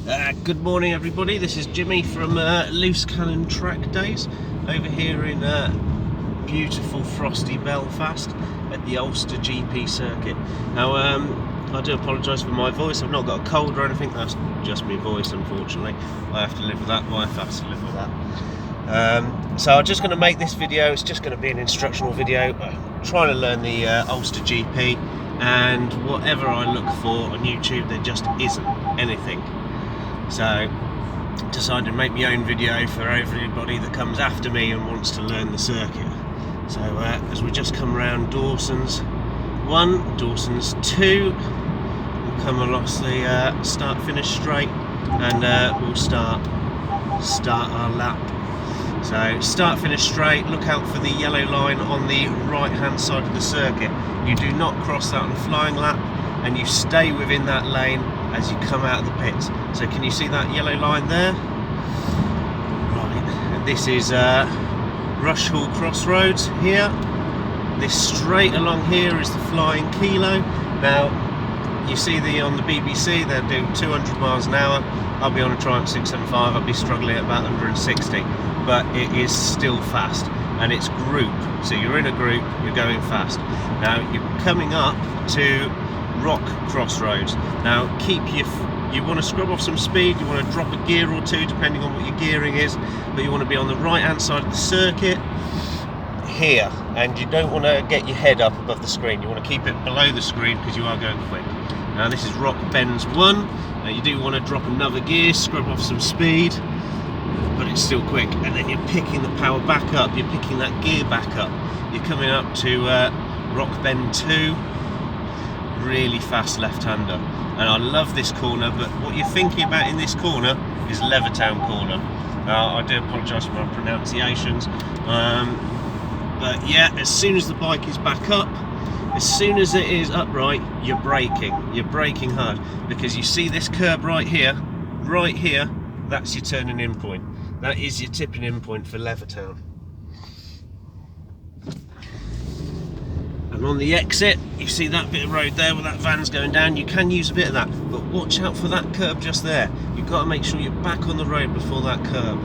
Good morning everybody, this is Jimmy from Loose Cannon Track Days over here in beautiful frosty Belfast at the Ulster GP circuit. Now I do apologise for my voice, I've not got a cold or anything, that's just my voice unfortunately. I have to live with that, my wife has to live with that. So I'm just going to make this video, it's just going to be an instructional video, trying to learn the Ulster GP, and whatever I look for on YouTube there just isn't anything. So decided to make my own video for everybody that comes after me and wants to learn the circuit. So as we just come around Dawson's 1, Dawson's 2, we'll come across the start finish straight, and we'll start our lap. So start finish straight, look out for the yellow line on the right hand side of the circuit. You do not cross that on a flying lap, and you stay within that lane as you come out of the pits. So can you see that yellow line there? Right, and this is Rush Hall Crossroads here. This straight along here is the Flying Kilo. Now you see on the BBC they're doing 200 miles an hour. I'll be on a Triumph 675, I'll be struggling at about 160, but it is still fast, and it's group, so you're in a group, you're going fast. Now you're coming up to Rock Crossroads. Now you want to scrub off some speed, you want to drop a gear or two depending on what your gearing is, but you want to be on the right hand side of the circuit here, and you don't want to get your head up above the screen, you want to keep it below the screen because you are going quick. Now this is Rock Bends 1. Now you do want to drop another gear, scrub off some speed, but it's still quick, and then you're picking the power back up, you're picking that gear back up, you're coming up to Rock Bend 2, really fast left-hander. And I love this corner, but what you're thinking about in this corner is Levittown corner. I do apologise for my pronunciations, but yeah, as soon as the bike is back up, as soon as it is upright, you're braking hard, because you see this curb right here, that's your turning in point. That is your tipping in point for Levittown. And on the exit, you see that bit of road there where that van's going down, you can use a bit of that, but watch out for that curb just there. You've got to make sure you're back on the road before that curb.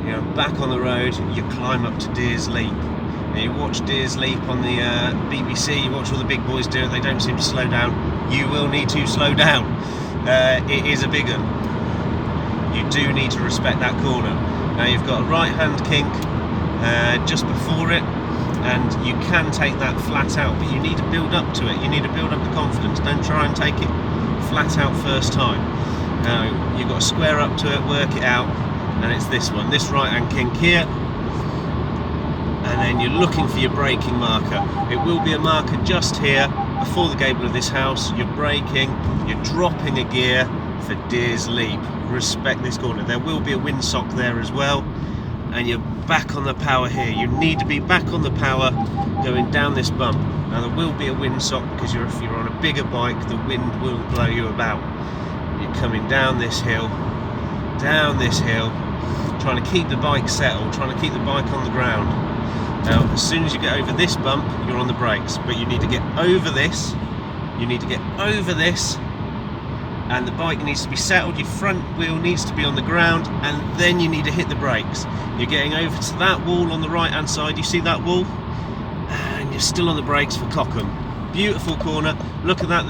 You know, back on the road, you climb up to Deer's Leap. Now you watch Deer's Leap on the BBC, you watch all the big boys do it, they don't seem to slow down. You will need to slow down. It is a big one. You do need to respect that corner. Now you've got a right hand kink just before it, and you can take that flat out, but you need to build up to it, you need to build up the confidence. Don't try and take it flat out first time. Now you've got to square up to it, work it out, and it's this one, this right hand kink here, and then you're looking for your braking marker. It will be a marker just here before the gable of this house. You're braking, you're dropping a gear for Deer's Leap. Respect this corner. There will be a windsock there as well, and you're back on the power here. You need to be back on the power going down this bump. Now there will be a windsock because if you're on a bigger bike, the wind will blow you about. You're coming down this hill, trying to keep the bike settled, trying to keep the bike on the ground. Now as soon as you get over this bump, you're on the brakes, but you need to get over this, and the bike needs to be settled, your front wheel needs to be on the ground, and then you need to hit the brakes. You're getting over to that wall on the right hand side, you see that wall? And you're still on the brakes for Cockham. Beautiful corner, look at that,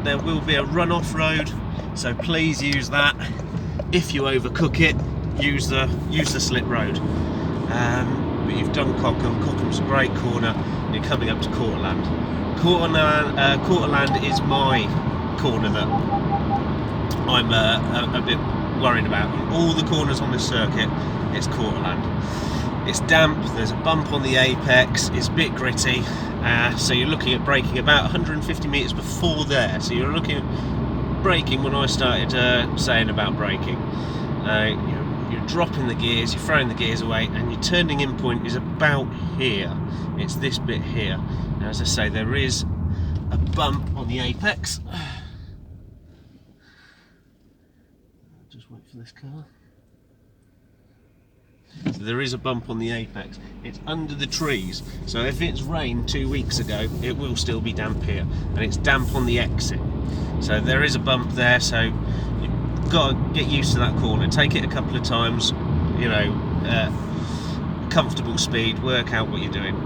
there will be a run-off road, so please use that. If you overcook it, use the slip road. But you've done Cockham. Cockham's a great corner, and you're coming up to Courtland. Courtland is my corner that I'm a bit worried about. On all the corners on this circuit, it's Courtland. It's damp, there's a bump on the apex, it's a bit gritty, so you're looking at braking about 150 metres before there. So you're looking at braking when I started saying about braking. You're dropping the gears, you're throwing the gears away, and your turning in point is about here. It's this bit here. Now, as I say, there is a bump on the apex. Just wait for this car. So there is a bump on the apex. It's under the trees, so if it's rained 2 weeks ago, it will still be damp here, and it's damp on the exit. So there is a bump there, so got to get used to that corner, take it a couple of times, you know, comfortable speed, work out what you're doing.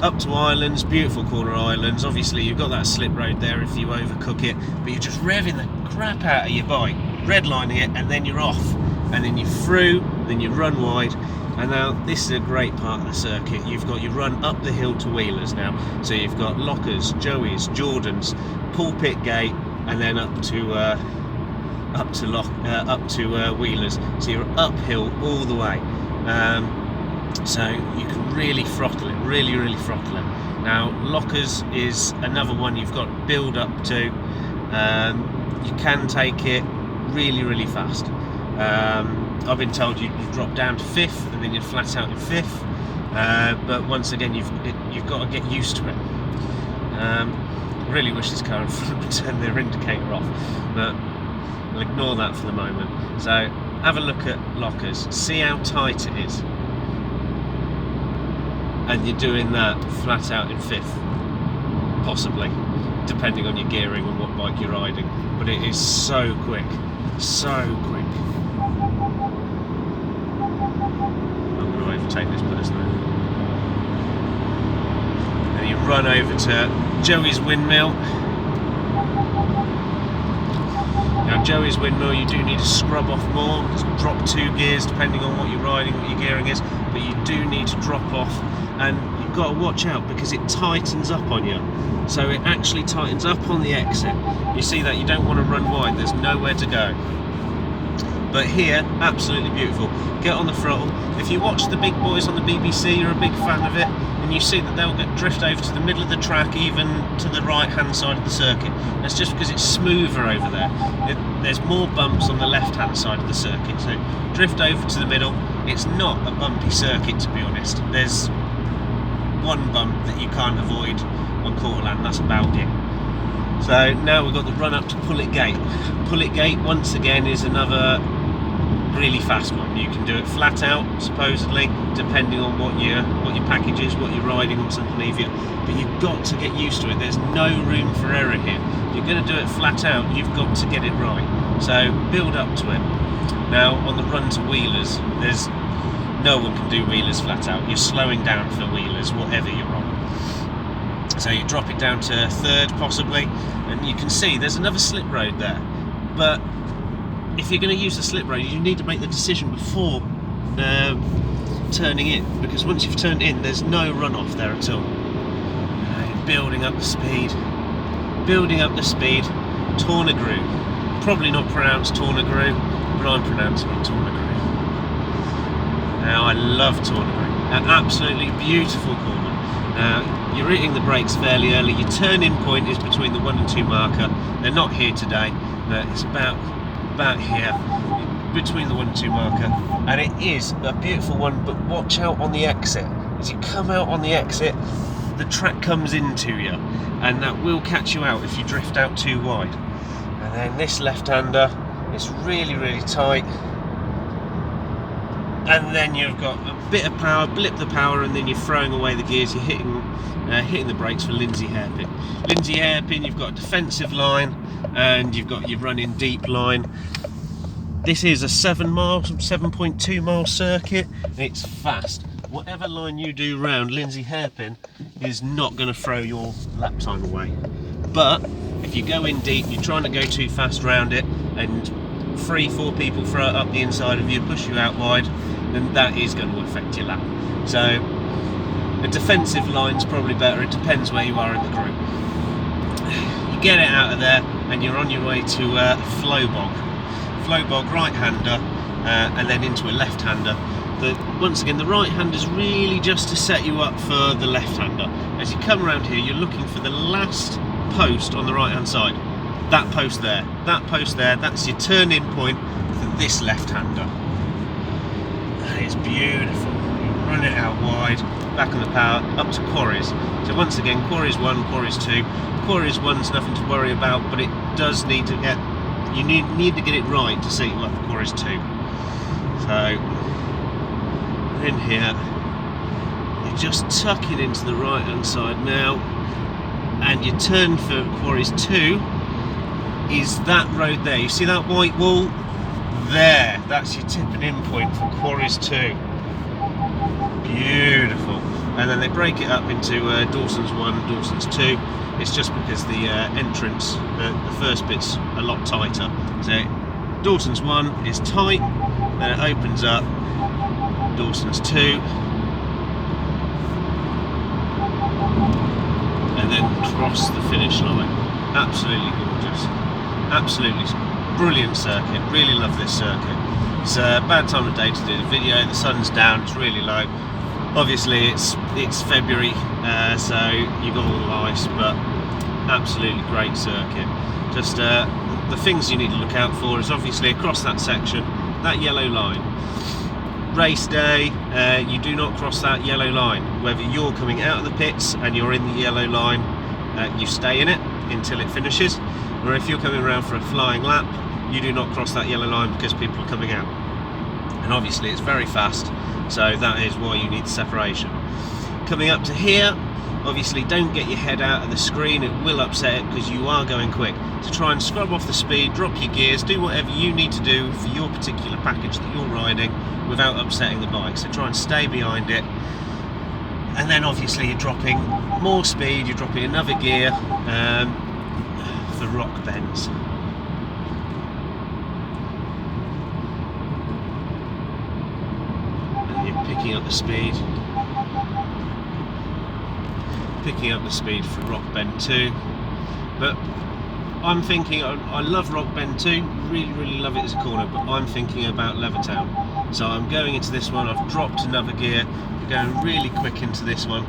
Up to islands, beautiful corner islands. Obviously you've got that slip road there if you overcook it, but you're just revving the crap out of your bike, redlining it, and then you're off, and then you're through, then you run wide. And now this is a great part of the circuit. You've got your run up the hill to Wheelers now, so you've got Lockers, Joey's, Jordan's, Pulpit Gate, and then up to Wheelers. So you're uphill all the way. So you can really throttle it, really throttle it. Now Lockers is another one you've got to build up to. You can take it really fast. I've been told you drop down to 5th and then you'd flat out in 5th, but once again you've got to get used to it. I really wish this car in front would turn their indicator off, but we'll ignore that for the moment. So have a look at Lockers, see how tight it is, and you're doing that flat out in 5th, possibly, depending on your gearing and what bike you're riding. But it is so quick, so quick. I'm going to overtake this person now. And you run over to Joey's Windmill. Now Joey's Windmill, you do need to scrub off more, drop 2 gears depending on what you're riding, what your gearing is, but you do need to drop off, and you've got to watch out because it tightens up on you. So it actually tightens up on the exit. You see that, you don't want to run wide, there's nowhere to go. But here, absolutely beautiful. Get on the throttle. If you watch the big boys on the BBC, you're a big fan of it, and you see that they'll drift over to the middle of the track, even to the right hand side of the circuit. That's just because it's smoother over there. There's more bumps on the left hand side of the circuit, so drift over to the middle. It's not a bumpy circuit, to be honest. There's one bump that you can't avoid on Quarterland, that's about it. So now we've got the run up to Pullet Gate. Pullet Gate once again is another really fast one. You can do it flat out, supposedly, depending on what your package is, what you're riding, what's underneath you. But you've got to get used to it. There's no room for error here. If you're going to do it flat out, you've got to get it right. So build up to it. Now on the run to Wheelers, no one can do Wheelers flat out. You're slowing down for Wheelers, whatever you're on. So you drop it down to 3rd possibly, and you can see there's another slip road there. But if you're going to use the slip road, you need to make the decision before turning in, because once you've turned in, there's no runoff there at all. Building up the speed, Tornagrew. Probably not pronounced Tornagrew, but I'm pronouncing it Tornagrew. Now I love Tornagrew, an absolutely beautiful corner. Now you're hitting the brakes fairly early. Your turn-in point is between the 1 and 2 marker. They're not here today, but it's about here, between the 1 and 2 marker, and it is a beautiful one. But watch out on the exit. As you come out on the exit, the track comes into you, and that will catch you out if you drift out too wide. And then this left-hander is really tight, and then you've got a bit of power, blip the power, and then you're throwing away the gears. You're hitting the brakes for Lindsay Hairpin. Lindsay Hairpin, you've got a defensive line, and you've got your running deep line. This is a 7.2 mile circuit. It's fast. Whatever line you do round Lindsay Hairpin is not going to throw your lap time away. But if you go in deep, you're trying to go too fast round it, and 3-4 people throw it up the inside of you, push you out wide, then that is going to affect your lap. So a defensive line's probably better. It depends where you are in the group. You get it out of there, and you're on your way to Flowbog right-hander, and then into a left-hander. Once again, the right-hander is really just to set you up for the left-hander. As you come around here, you're looking for the last post on the right-hand side. That post there, that's your turn-in point for this left-hander. It's beautiful. You run it out wide, back on the power, up to Quarries. So once again, Quarries 1, Quarries 2. Quarries 1's nothing to worry about, but it does need to get, you need to get it right to set you up for Quarries 2. So in here, you're just tucking into the right hand side now, and your turn for Quarries 2 is that road there. You see that white wall? there, that's your tipping in point for Quarries 2. Beautiful. And then they break it up into Dawson's 1, Dawson's 2. It's just because the entrance, the first bit's a lot tighter. So Dawson's 1 is tight, then it opens up, Dawson's 2, and then cross the finish line. Absolutely gorgeous. Absolutely brilliant circuit. Really love this circuit. It's a bad time of day to do the video. The sun's down, it's really low. Obviously it's February, so you got all the ice, but absolutely great circuit. Just the things you need to look out for is obviously across that section, that yellow line. Race day, you do not cross that yellow line. Whether you're coming out of the pits and you're in the yellow line, you stay in it until it finishes. Or if you're coming around for a flying lap, you do not cross that yellow line because people are coming out. And obviously it's very fast, so that is why you need separation. Coming up to here, obviously don't get your head out of the screen, it will upset it because you are going quick. So try and scrub off the speed, drop your gears, do whatever you need to do for your particular package that you're riding without upsetting the bike. So try and stay behind it. And then obviously you're dropping more speed, you're dropping another gear for rock bends. And you're picking up the speed for Rock Bend 2. But I'm thinking, I love Rock Bend 2, really love it as a corner, but I'm thinking about Levittown. So I'm going into this one, I've dropped another gear, we're going really quick into this one,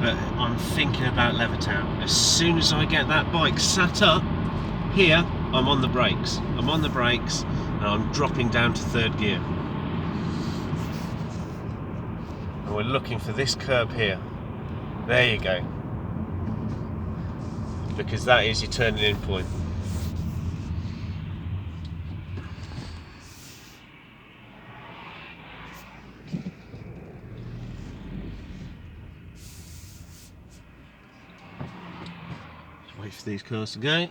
but I'm thinking about Levittown. As soon as I get that bike sat up, here, I'm on the brakes. And I'm dropping down to third gear. And we're looking for this curb here. There you go. Because that is your turning in point. Just wait for these cars to go.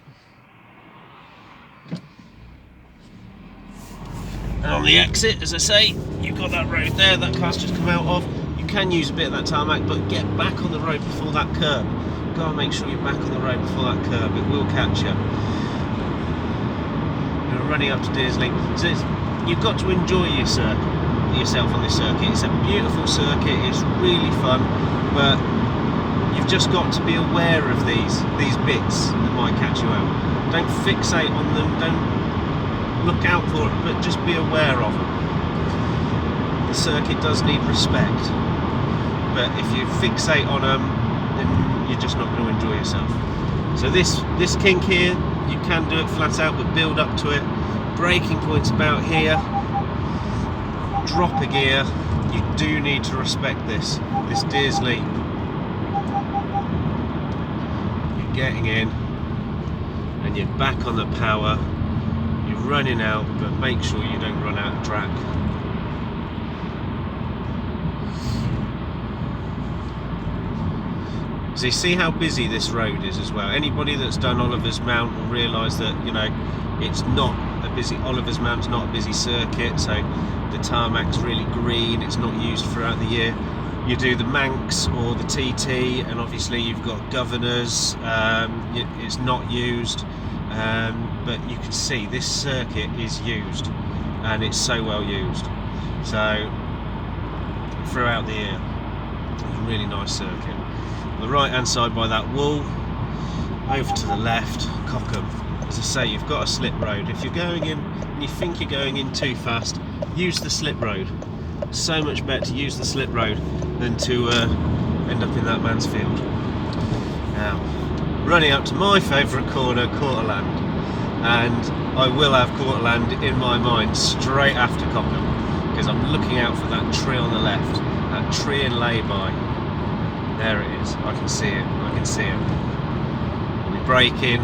And on the exit, as I say, you've got that road there, that car's just come out of. You can use a bit of that tarmac, but get back on the road before that curb. Go and make sure you're back on the road before that curb, it will catch you. You're running up to Dearsley. So you've got to enjoy yourself on this circuit. It's a beautiful circuit, it's really fun, but you've just got to be aware of these bits that might catch you out. Don't fixate on them, don't look out for it, but just be aware of them. The circuit does need respect, but if you fixate on them, then you're just not going to enjoy yourself. So this kink here, you can do it flat out, but build up to it. Braking point's about here. Drop a gear. You do need to respect this Dearsley. You're getting in, and you're back on the power. You're running out, but make sure you don't run out of track. So you see how busy this road is as well. Anybody that's done Oliver's Mount will realise that, you know, it's not a busy, Oliver's Mount's not a busy circuit, so the tarmac's really green, it's not used throughout the year. You do the Manx or the TT, and obviously you've got Governors, it's not used, but you can see this circuit is used, and it's so well used. So throughout the year, it's a really nice circuit. On the right hand side by that wall, over to the left, Cockham. As I say, you've got a slip road. If you're going in and you think you're going in too fast, use the slip road. So much better to use the slip road than to end up in that man's field. Now, running up to my favourite corner, Courtland, and I will have Courtland in my mind straight after Cockham, because I'm looking out for that tree on the left, that tree and lay-by. There it is, I can see it, I'll be braking,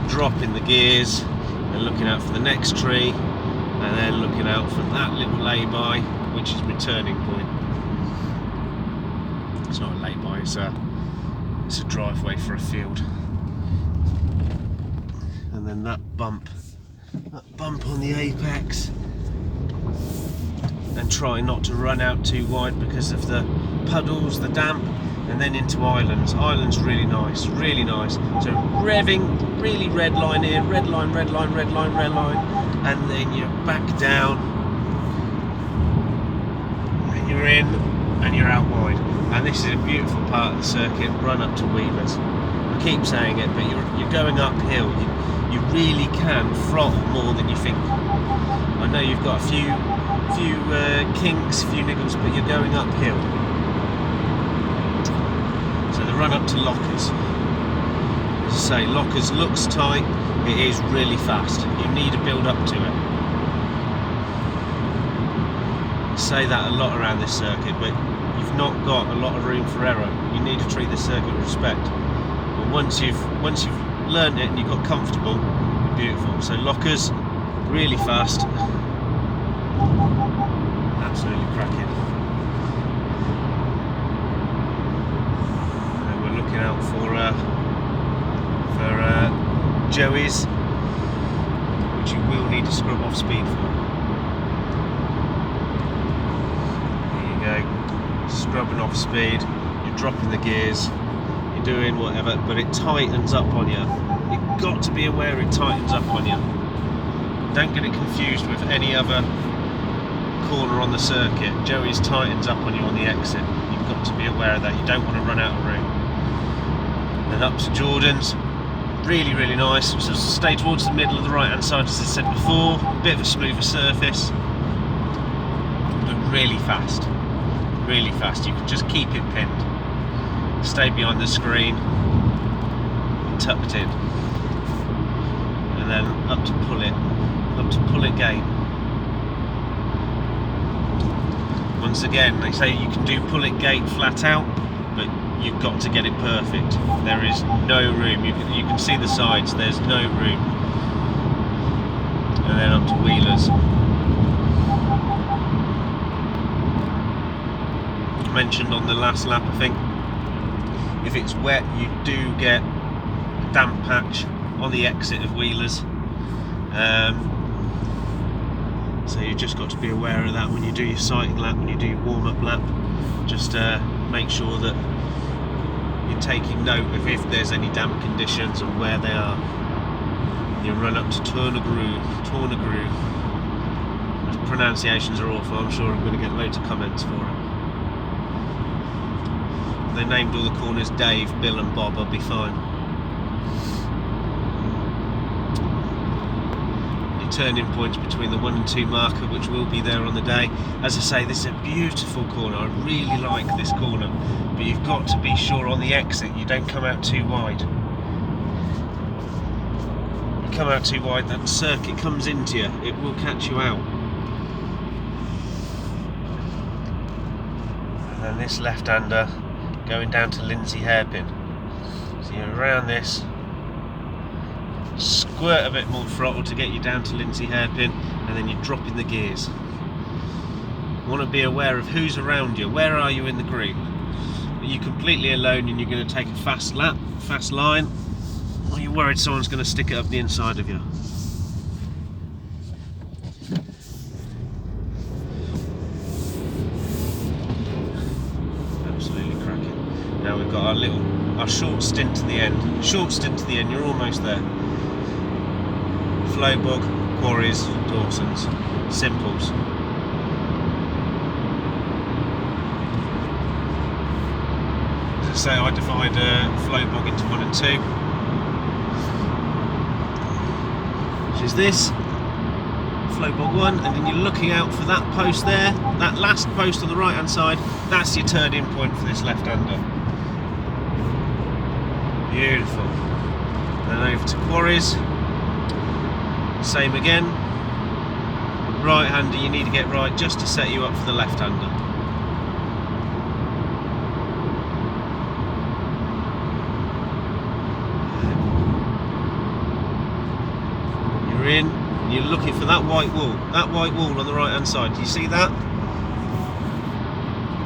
dropping the gears, and looking out for the next tree, and then looking out for that little lay-by, which is my turning point. It's not a lay-by, it's a driveway for a field. And then that bump That bump on the apex, and try not to run out too wide because of the puddles, the damp, and then into islands. Islands really nice, really nice. So revving, really red line here, red line, red line, red line, red line, and then you're back down, and you're in, and you're out wide. And this is a beautiful part of the circuit, run up to Wheelers. I keep saying it, but you're going uphill. You really can throttle more than you think. I know you've got a few kinks, a few niggles, but you're going uphill. So the run up to Lockers. As I say, Lockers looks tight, it is really fast. You need to build up to it. I say that a lot around this circuit, but you've not got a lot of room for error. You need to treat the circuit with respect. But once you've learned it and you've got comfortable, beautiful. So Lockers, really fast, absolutely cracking. And we're looking out for Joey's, which you will need to scrub off speed for. There you go, scrubbing off speed. You're dropping the gears. You're doing whatever, but it tightens up on you. You've got to be aware it tightens up on you. Don't get it confused with any other corner on the circuit. Joey's tightens up on you on the exit. You've got to be aware of that. You don't want to run out of room. Then up to Jordan's. Really, really nice. So stay towards the middle of the right hand side, as I said before. A bit of a smoother surface, but really fast. Really fast. You can just keep it pinned. Stay behind the screen, tucked in, and then up to pull it gate. Once again, they say you can do pull it gate flat out, but you've got to get it perfect. There is no room. You can see the sides. There's no room. And then up to Wheelers. Mentioned on the last lap, I think, if it's wet, you do get a damp patch on the exit of Wheelers. So you've just got to be aware of that when you do your sighting lap, when you do your warm-up lap. Just make sure that you're taking note of if there's any damp conditions and where they are. You run up to Tornagru. The pronunciations are awful. I'm sure I'm going to get loads of comments for it. They named all the corners Dave, Bill and Bob. I'll be fine. Your turning points between the 1 and 2 marker, which will be there on the day. As I say, this is a beautiful corner. I really like this corner, but you've got to be sure on the exit you don't come out too wide. You come out too wide, that circuit comes into you. It will catch you out. And then this left-hander going down to Lindsay hairpin. So you're around this, squirt a bit more throttle to get you down to Lindsay hairpin, and then you're dropping the gears. You want to be aware of who's around you. Where are you in the group? Are you completely alone and you're going to take a fast lap, fast line, or are you worried someone's going to stick it up the inside of you? Now we've got our short stint to the end. Short stint to the end, you're almost there. Flowbog, Quarries, Dawson's, Simples. As I say, I divide Flowbog into 1 and 2. Which is this. Flowbog 1, and then you're looking out for that post there, that last post on the right hand side. That's your turn-in point for this left-hander. Beautiful. Then over to Quarries. Same again. Right-hander you need to get right just to set you up for the left-hander. You're in, and you're looking for that white wall. That white wall on the right-hand side. Do you see that?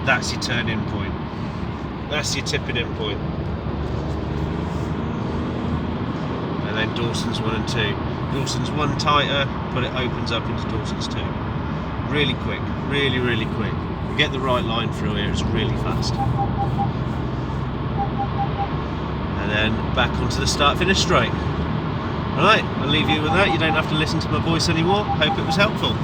That's your turn-in point. That's your tipping-in point. And then Dawson's 1 and 2. Dawson's 1 tighter, but it opens up into Dawson's 2. Really quick, really quick. You get the right line through here, it's really fast. And then back onto the start-finish straight. Alright, I'll leave you with that. You don't have to listen to my voice anymore. Hope it was helpful.